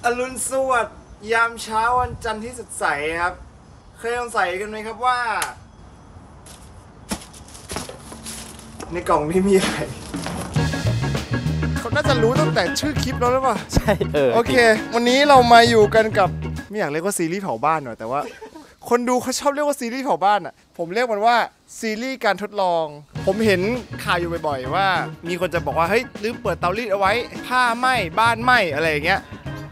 อรุณสวัสดิ์ยามเช้าวันจันทร์ที่สดใสครับเคยสงสัยกันไหมครับว่าในกล่องนี้มีอะไรเขาน่าจะรู้ตั้งแต่ชื่อคลิปแล้วหรือเปล่าใช่โอเควันนี้เรามาอยู่กันกับไม่อยากเรียกว่าซีรีส์เผาบ้านหน่อยแต่ว่าคนดูเขาชอบเรียกว่าซีรีส์เผาบ้านอ่ะผมเรียกมันว่าซีรีส์การทดลองผมเห็นข่าวอยู่บ่อยๆว่ามีคนจะบอกว่าเฮ้ยลืมเปิดเตารีดเอาไว้ผ้าไหม้บ้านไหม้อะไรอย่างเงี้ย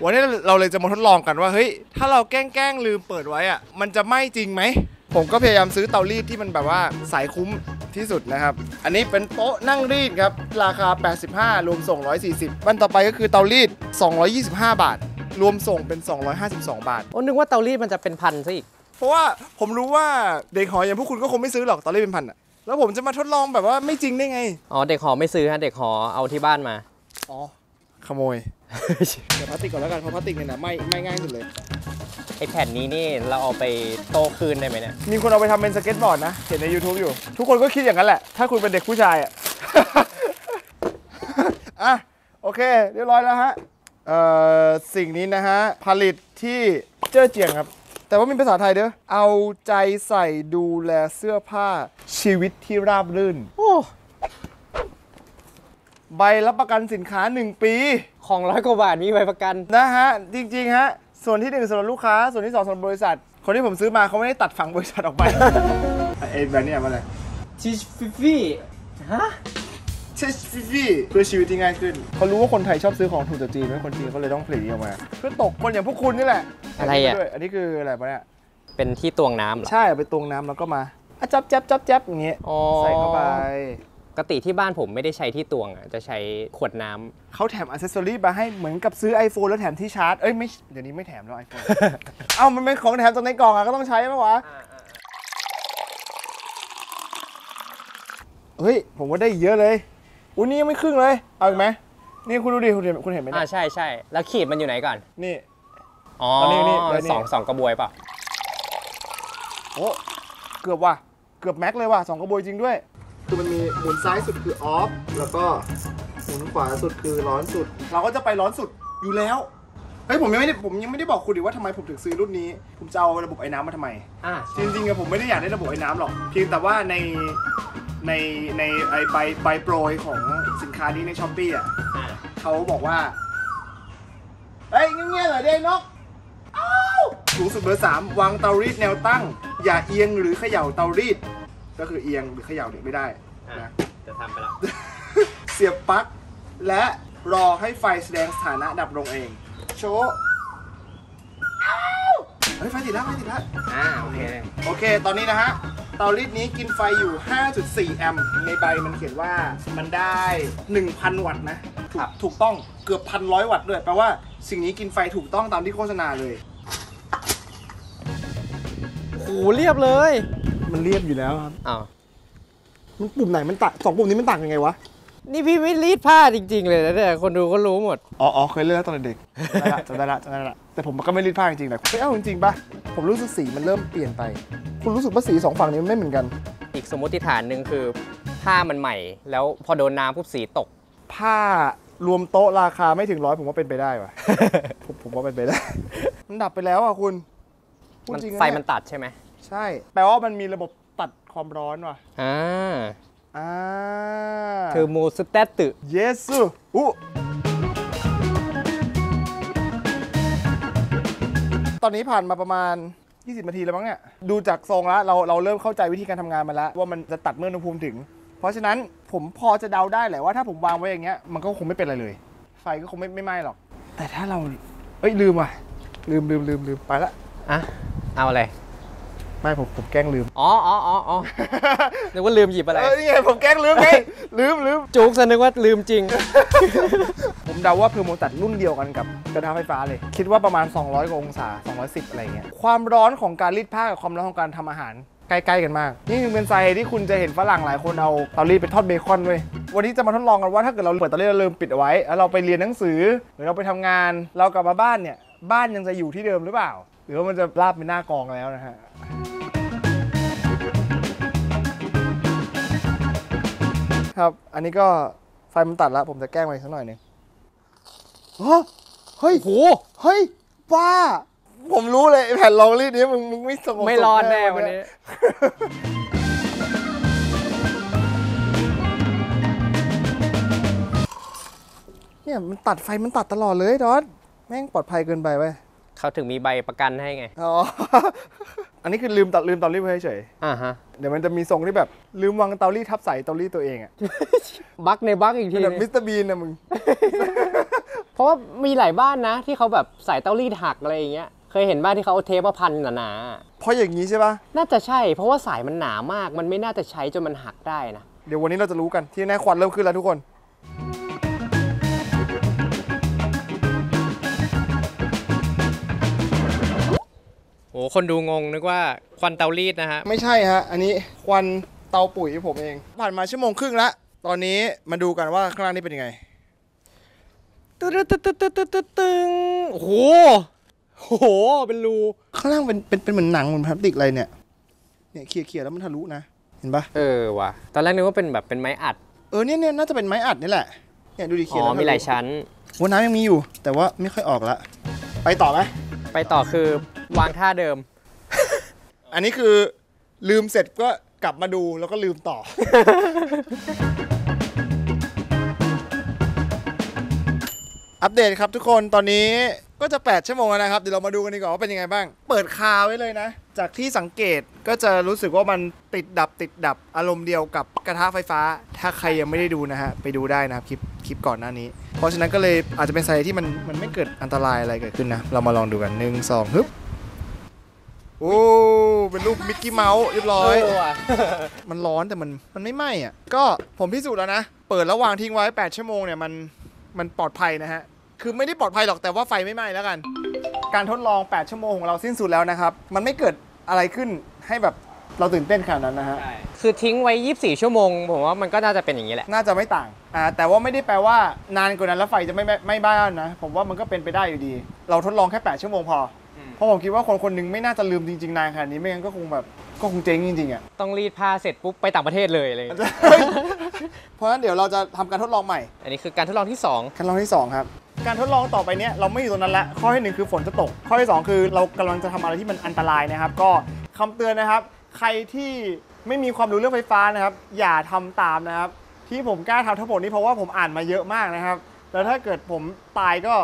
วันนี้เราเลยจะมาทดลองกันว่าเฮ้ยถ้าเราแกล้งลืมเปิดไว้อ่ะมันจะไหม้จริงไหมผมก็พยายามซื้อเตารีดที่มันแบบว่าสายคุ้มที่สุดนะครับอันนี้เป็นโต๊ะนั่งรีดครับราคา85รวมส่ง140วันต่อไปก็คือเตารีด225บาทรวมส่งเป็น252บาทนึกว่าเตารีดมันจะเป็นพันซะอีกเพราะว่าผมรู้ว่าเด็กหออย่างพวกคุณก็คงไม่ซื้อหรอกเตารีดเป็นพันอ่ะแล้วผมจะมาทดลองแบบว่าไม่จริงได้ไงเด็กหอไม่ซื้อฮะเด็กหอเอาที่บ้านมาขโมยเดี๋ยวพลาสติกก่อนแล้วกันเพราะพลาสติกเนี่ยนะไม่ง่ายสุดเลยไอแผ่นนี้นี่เราเอาไปโต้คืนได้ไหมเนี่ยมีคนเอาไปทำเป็นสเก็ตบอร์ดนะเห็นใน YouTube อยู่ทุกคนก็คิดอย่างนั้นแหละถ้าคุณเป็นเด็กผู้ชายอ่ะ โอเคเรียบร้อยแล้วฮะสิ่งนี้นะฮะผลิตที่เจ้อเจียงครับแต่ว่ามีภาษาไทยเด้อเอาใจใส่ดูแลเสื้อผ้าชีวิตที่ราบรื่นใบรับประกันสินค้า1 ปีของ100 กว่าบาทมีใบประกันนะฮะจริงๆฮะส่วนที่1สำหรับลูกค้าส่วนที่2สำหรับบริษัทคนที่ผมซื้อมาเขาไม่ได้ตัดฝั่งบริษัทออกไปไอ้แบรนด์นี้อะไรชิชฟิฟี่ฮะชิชฟิฟี่เพื่อชีวิตที่ง่ายขึ้นเขารู้ว่าคนไทยชอบซื้อของถูกจากจีนไม่คนจีนเขาเลยต้องผลิตออกมาเพื่อตกคนอย่างพวกคุณนี่แหละอะไรอ่ะอันนี้คืออะไรปะเนี่ยเป็นที่ตวงน้ำเหรอใช่ไปตวงน้ำแล้วก็มาจับอย่างเงี้ยใส่เข้าไปปกติที่บ้านผมไม่ได้ใช้ที่ตวงอ่ะจะใช้ขวดน้ำเขาแถมอัซเซสซอรี่มาให้เหมือนกับซื้อ iPhone แล้วแถมที่ชาร์จไม่เดี๋ยวนี้ไม่แถมแล้ว iPhone มันเป็นของแถมจากในกล่องอ่ะก็ต้องใช้ไหมวะเฮ้ยผมว่าได้เยอะเลยนี่ยังไม่ครึ่งเลยเอาอีกไหมนี่คุณดูดิคุณเห็นไหมเนี่ยใช่แล้วขีดมันอยู่ไหนก่อนนี่นี่สองกระบวยเปล่าเกือบแม็กเลยว่ะ2 กระบวยจริงด้วยคือมันมีหมุนซ้ายสุดคือออฟแล้วก็หมุนขวาสุดคือร้อนสุดเราก็จะไปร้อนสุดอยู่แล้วเฮ้ยผมยังไม่ได้บอกคุณดิว่าทำไมผมถึงซื้อรุ่นนี้ผมจะเอาระบบไอ้น้ำมาทำไมจริงๆผมไม่ได้อยากได้ระบบไอ้น้ำหรอกเพียงแต่ว่าในไอ้ใบโปรยของสินค้านี้ในช้อปปี้อ่ะเขาบอกว่าเฮ้ยเงี้ยๆหน่อยเด้นกสูงสุดเบอร์ 3วางเตารีดแนวตั้งอย่าเอียงหรือเขย่าเตารีดก็คือเอียงหรือเขย่าเนี่ยไม่ได้นะจะทำไปแล้ว เสียบปลั๊กและรอให้ไฟแสดงสถานะดับลงเองโชว์เฮ้ยไฟติดแล้วโอเคตอนนี้นะฮะเตารีดนี้กินไฟอยู่ 5.4 แอมป์ในใบมันเขียนว่ามันได้ 1,000 วัตต์นะถูกต้องเกือบ 1,100 วัตต์ด้วยแปลว่าสิ่งนี้กินไฟถูกต้องตามที่โฆษณาเลยโหเรียบเลยมันเรียบอยู่แล้วครับมันปุ่มไหนมันต่าง2 ปุ่มนี้มันต่างยังไงวะนี่พี่ไม่รีดผ้าจริงๆเลยนะเนี่ยคนดูก็รู้หมดเคยเล่นแล้วตอนเด็กจำได้ละแต่ผมก็ไม่รีดผ้าจริงๆแหละจริงๆป่ะผมรู้สึกสีมันเริ่มเปลี่ยนไปคุณรู้สึกว่าสี2 ฝั่งนี้มันไม่เหมือนกันอีกสมมติฐานหนึ่งคือผ้ามันใหม่แล้วพอโดนน้ำปุ๊บสีตกผ้ารวมโต๊ะราคาไม่ถึง100ผมว่าเป็นไปได้ว่ะ ผมว่าเป็นไปได้มันดับไปแล้วอ่ะคุณไฟมันตัดใช่ไหมใช่แปลว่ามันมีระบบตัดความร้อนว่ะคือมูสเตตเยซูตอนนี้ผ่านมาประมาณ20 นาทีแล้วมั้งเนี่ยดูจากทรงแล้วเราเริ่มเข้าใจวิธีการทำงานมาแล้วว่ามันจะตัดเมื่ออุณหภูมิถึงเพราะฉะนั้นผมพอจะเดาได้แหละว่าถ้าผมวางไว้อย่างเงี้ยมันก็คงไม่เป็นอะไรเลยไฟก็คงไม่ไหม้หรอกแต่ถ้าเราลืมว่ะลืมไปละเอาอะไรไม่ผมแกล้งลืมนึกว่าลืมหยิบอะไรนี่ไงผมแกล้งลืมไงลืมจุกซะนึกว่าลืมจริง ผมเดาว่าเพอร์โมตัดรุ่นเดียวกันกับกระทะไฟฟ้าเลยคิดว่าประมาณ200 กว่าองศา210อะไรเงี้ยความร้อนของการรีดผ้ากับความร้อนของการทำอาหารใกล้ๆกันมากนี่เป็นสาเหตุที่คุณจะเห็นฝรั่งหลายคนเอาเตารีดไปทอดเบคอนเว้ยวันนี้จะมาทดลองกันว่าถ้าเกิดเราเปิดเตารีดแล้วลืมปิดเอาไว้แล้วเราไปเรียนหนังสือหรือเราไปทำงานเรากลับมาบ้านเนี่ยบ้านยังจะอยู่ที่เดิมหรือเปล่าหรือว่ามันจะราบเป็นหน้ากองแล้วนะฮะครับอันนี้ก็ไฟมันตัดแล้วผมจะแกล้งไปสักหน่อยนึง เฮ้ย โห เฮ้ยบ้าผมรู้เลยแผ่นรองรีดนี้มึงไม่สงบ ไม่รอดแน่วันนี้ เนี่ยมันตัดไฟมันตัดตลอดเลยดอสแม่งปลอดภัยเกินไปเว้ย เขาถึงมีใบประกันให้ไง อ๋อ อันนี้คือลืมเตารีดไว้เฉย อ่าฮะ เดี๋ยวมันจะมีทรงที่แบบลืมวางเตารีดทับใส่เตารีดตัวเองอะ บั๊กในบั๊กอีกที แบบ นึง มิสเตอร์บีนนะมึง เพราะว่ามีหลายบ้านนะ ที่เขาแบบใส่เตารีดหักอะไรอย่างเงี้ย เคยเห็นบ้านที่เขาเอาเทปมาพันหนา เพราะอย่างนี้ใช่ปะ ๆน่าจะใช่ เพราะว่าสายมันหนามาก มันไม่น่าจะใช้จนมันหักได้นะ เดี๋ยววันนี้เราจะรู้กันที่แน่ควันเริ่มขึ้นแล้วทุกคน โอ้คนดูงงนึกว่าควันเตารีดนะฮะ ไม่ใช่ฮะ อันนี้ควันเตาปุ๋ยผมเอง ผ่านมาชั่วโมงครึ่งแล้ว ตอนนี้มาดูกันว่าข้างล่างนี่เป็นยังไง ตึงโอ้โห โอ้โห เป็นรู ข้างล่างเป็นเหมือนหนังเหมือนพลาสติกอะไรเนี่ย เนี่ยเขี่ยแล้วมันทะลุนะ เห็นปะ เออว่ะ ตอนแรกนึกว่าเป็นแบบเป็นไม้อัด เนี่ยน่าจะเป็นไม้อัดนี่แหละ เนี่ยดูดิเขี่ อ๋ ย อ แล้ว มีหลายชั้น หัวน้ำยังมีอยู่ แต่ว่าไม่ค่อยออกละไปต่อไหม ไปต่อคือวางท่าเดิม อันนี้คือลืมเสร็จก็กลับมาดูแล้วก็ลืมต่อ อัปเดตครับทุกคนตอนนี้ก็จะ8ชั่วโมงแล้วนะครับเดี๋ยวเรามาดูกันดีกว่าว่าเป็นยังไงบ้างเปิดคาไว้เลยนะจากที่สังเกตก็จะรู้สึกว่ามันติดดับอารมณ์เดียวกับกระทะไฟฟ้าถ้าใครยังไม่ได้ดูนะฮะไปดูได้นะครับคลิปก่อนหน้านี้เพราะฉะนั้นก็เลยอาจจะเป็นสาเหตุที่มันไม่เกิดอันตรายอะไรเกิดขึ้นนะเรามาลองดูกัน1 2ฮึบโอ้เป็นรูปมิกกี้เมาส์เรียบร้อย มันร้อนแต่มันไม่ไหม้อ่ะก็ผมพิสูจน์แล้วนะเปิดแล้ววางทิ้งไว้8ชั่วโมงเนี่ยมันปลอดภัยนะฮะคือไม่ได้ปลอดภัยหรอกแต่ว่าไฟไม่ไหม้แล้วกันการทดลอง8ชั่วโมงของเราสิ้นสุดแล้วนะครับมันไม่เกิดอะไรขึ้นให้แบบเราตื่นเต้นขนาดนั้นนะฮะ คือทิ้งไว้24ชั่วโมงผมว่ามันก็น่าจะเป็นอย่างนี้แหละ น่าจะไม่ต่างแต่ว่าไม่ได้แปลว่านานกว่านั้นแล้วไฟจะไม่บ้านนะผมว่ามันก็เป็นไปได้อยู่ดีเราทดลองแค่8ชั่วโมงพอเพราะผมคิดว่าคนหนึงไม่น่าจะลืมจริงๆนานขนาดนี้ไม่งั้นก็คงเจ๊งจริงๆอ่ะ ต้องรีดผ้าเสร็จปุ๊บไปต่างประเทศเลยอะไรอย่างเลย เพราะฉะนั้นเดี๋ยวเราจะทำการทดลองใหม่ อันนี้คือการทดลองที่ 2 การทดลองที่2ครับการทดลองต่อไปเนี้ยเราไม่อยู่ตรงนั้นละข้อที่1คือฝนจะตกข้อที่2คือเรากำลังจะทำอะไรที่มันอันตรายนะครับก็คำเตือนนะครับใครที่ไม่มีความรู้เรื่องไฟฟ้านะครับอย่าทำตามนะครับที่ผมกล้าทำทั้งหมดนี้เพราะว่าผมอ่านมาเยอะมากนะครับแล้วถ้าเกิดผมตายก็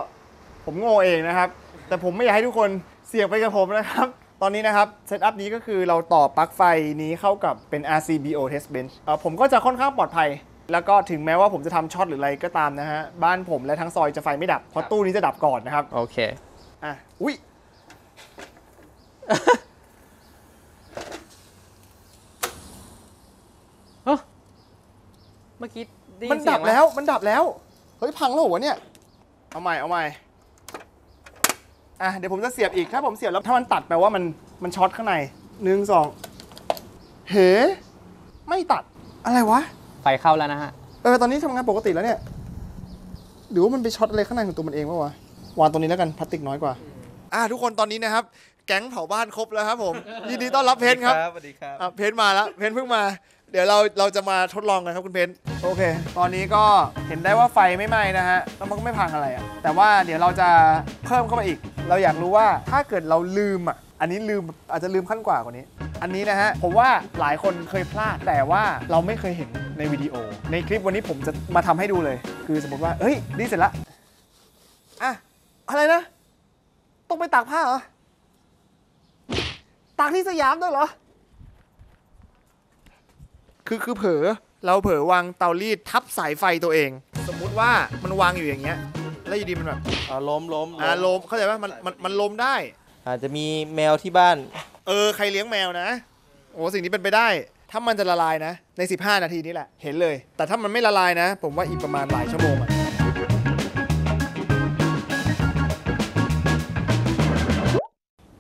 ผมโง่เองนะครับแต่ผมไม่อยากให้ทุกคนเสี่ยงไปกับผมนะครับตอนนี้นะครับเซตอัพนี้ก็คือเราต่อปลั๊กไฟนี้เข้ากับเป็น RCBO test bench ผมก็จะค่อนข้างปลอดภัยแล้วก็ถึงแม้ว่าผมจะทำช็อตหรืออะไรก็ตามนะฮะบ้านผมและทั้งซอยจะไฟไม่ดับเพราะตู้นี้จะดับก่อนนะครับ โอเค อุ้ย เมื่อกี้ได้ มัน ยินเสี ดั ย บ งไหม แล้วมันดับแล้วเฮ้ยพังแล้วเหรอวะเนี่ยเอาใหม่เดี๋ยวผมจะเสียบอีกถ้าผมเสียบแล้วถ้ามันตัดแปลว่ามันช็อตข้างใน1 2เฮ้ไม่ตัดอะไรวะ ไฟเข้าแล้วนะฮะ ตอนนี้ทำงานปกติแล้วเนี่ยหรือว่ามันไปช็อตอะไรข้างในของตัวมันเองวะวางตรงนี้แล้วกันพลาสติกน้อยกว่าทุกคนตอนนี้นะครับแก๊งเผาบ้านครบแล้วครับผม ยินดีต้อนรับเพนครับสวัสดีครับ เพนมาแล้วเพนเพิ่งมาเดี๋ยวเราจะมาทดลองกันครับคุณเพนโอเค ตอนนี้ก็เห็นได้ว่าไฟไม่ไหม้นะฮะแล้วมันก็ไม่พังอะไรอ่ะแต่ว่าเดี๋ยวเราจะเพิ่มเข้าไปอีก เราอยากรู้ว่าถ้าเกิดเราลืมอ่ะอันนี้ลืมอาจจะลืมขั้นกว่านี้อันนี้นะฮะผมว่าหลายคนเคยพลาดแต่ว่าเราไม่เคยเห็นในวิดีโอในคลิปวันนี้ผมจะมาทำให้ดูเลยคือสมมติว่าเฮ้ยนี่เสร็จละอะไรนะต้องไปตากผ้าเหรอตากที่สยามด้วยเหรอคือเผลอเราเผลอวางเตารีดทับสายไฟตัวเองสมมุติว่ามันวางอยู่อย่างเงี้ยแล้วอยู่ดีมันแบบล้มลมเข้าใจป่ะมันล้มได้ อาจจะมีแมวที่บ้าน ใครเลี้ยงแมวนะโอ้สิ่งนี้เป็นไปได้ถ้ามันจะละลายนะใน15นาทีนี้แหละเห็นเลยแต่ถ้ามันไม่ละลายนะผมว่าอีกประมาณหลายชั่วโมงอะ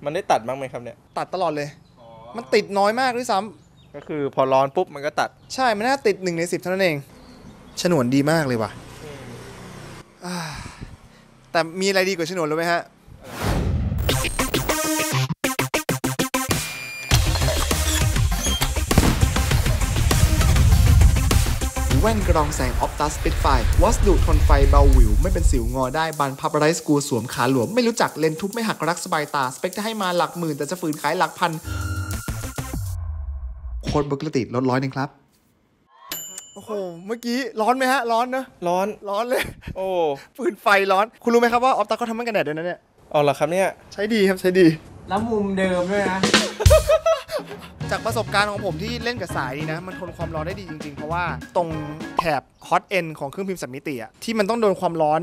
มันได้ตัดบ้างไหมครับเนี่ย ตัดตลอดเลยมันติดน้อยมากด้วยซ้ำ ก็คือพอร้อนปุ๊บมันก็ตัด ใช่มันน่าติด1 ใน 10เท่านั้นเองฉนวนดีมากเลยว่ะแต่มีอะไรดีกว่าฉนวนรู้ไหมฮะแว่นก กรองแสง Optus Spitfire วัสดุทนไฟเบาหวิวไม่เป็นสิวงอได้บานพับไร้สกรูสวมขาหลวมไม่รู้จักเลนทุบไม่หักรักสบายตาสเปคจะให้มาหลักหมื่นแต่จะฝืนขายหลักพันโคตรปกติลด100ครับโอ้โหเมื่อกี้ร้อนไหมฮะร้อนเนอะ ร้อน ร้อนเลย โอ้ ฟืนไฟร้อนคุณรู้ไหมครับว่า Optus เขาทำให้กันแดดด้วยนะเนี่ย เอาเหรอครับเนี่ย ใช้ดีครับใช้ดี แล้วมุมเดิมด้วยนะ จากประสบการณ์ของผมที่เล่นกับสายนี้นะมันทนความร้อนได้ดีจริงๆเพราะว่าตรงแถบ hot end ของเครื่องพิมพ์3มิติอะที่มันต้องโดนความร้อน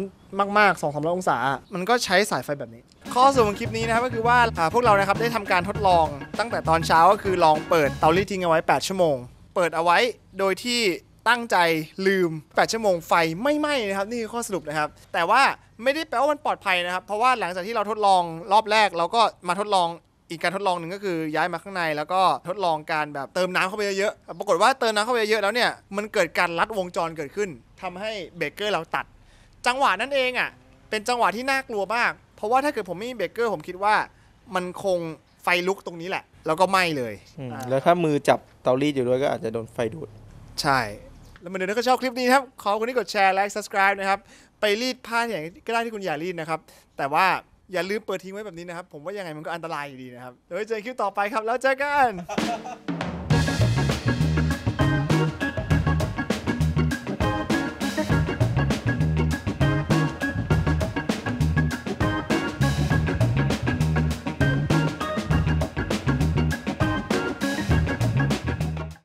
มากๆ 200-300 องศามันก็ใช้สายไฟแบบนี้ ข้อสรุปของคลิปนี้นะครับก็คือว่าพวกเรานะครับได้ทำการทดลองตั้งแต่ตอนเช้าก็คือลองเปิดเตารีดทิ้งเอาไว้8ชั่วโมงเปิดเอาไว้โดยที่ตั้งใจลืม8ชั่วโมงไฟไม่ไหม้นะครับนี่คือข้อสรุปนะครับแต่ว่าไม่ได้แปลว่ามันปลอดภัยนะครับเพราะว่าหลังจากที่เราทดลองรอบแรกเราก็มาทดลองอีกการทดลองหนึ่งก็คือย้ายมาข้างในแล้วก็ทดลองการแบบเติมน้ำเข้าไปเยอะๆปรากฏว่าเติมน้ำเข้าไปเยอะๆแล้วเนี่ยมันเกิดการลัดวงจรเกิดขึ้นทำให้เบรกเกอร์เราตัดจังหวะนั้นเองอ่ะเป็นจังหวะที่น่ากลัวมากเพราะว่าถ้าเกิดผมไม่มีเบรกเกอร์ผมคิดว่ามันคงไฟลุกตรงนี้แหละแล้วก็ไหม้เลย แล้วถ้ามือจับเตารีดอยู่ด้วยก็อาจจะโดนไฟดูด ใช่แล้วมาดูถ้าชอบคลิปนี้ครับขอคนที่กดแชร์ไลค์ subscribe นะครับไปรีดผ้าอย่างก็ได้ที่คุณอย่ารีดนะครับแต่ว่าอย่าลืมเปิดทิ้งไว้แบบนี้นะครับผมว่ายังไงมันก็อันตรายอยู่ดีนะครับเดี๋ยวไว้เจอคลิปต่อไปครับแล้วเจอกัน